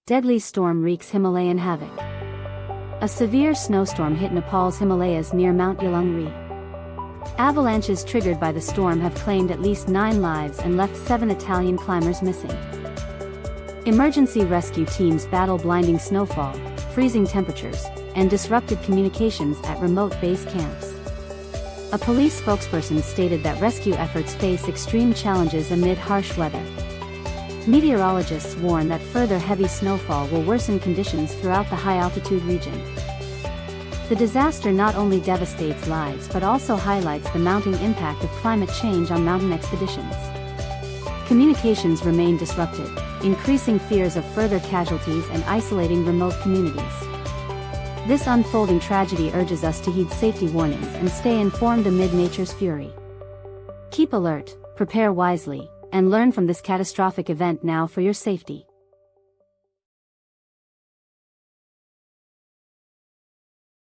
Deadly storm wreaks Himalayan havoc. A severe snowstorm hit Nepal's Himalayas near Mount Yalungri. Avalanches triggered by the storm have claimed at least 9 lives and left 7 Italian climbers missing. Emergency rescue teams battle blinding snowfall, freezing temperatures, and disrupted communications at remote base camps. A police spokesperson stated that rescue efforts face extreme challenges amid harsh weather. Meteorologists warn that further heavy snowfall will worsen conditions throughout the high-altitude region. The disaster not only devastates lives but also highlights the mounting impact of climate change on mountain expeditions. Communications remain disrupted, increasing fears of further casualties and isolating remote communities. This unfolding tragedy urges us to heed safety warnings and stay informed amid nature's fury. Keep alert, prepare wisely, and learn from this catastrophic event now for your safety.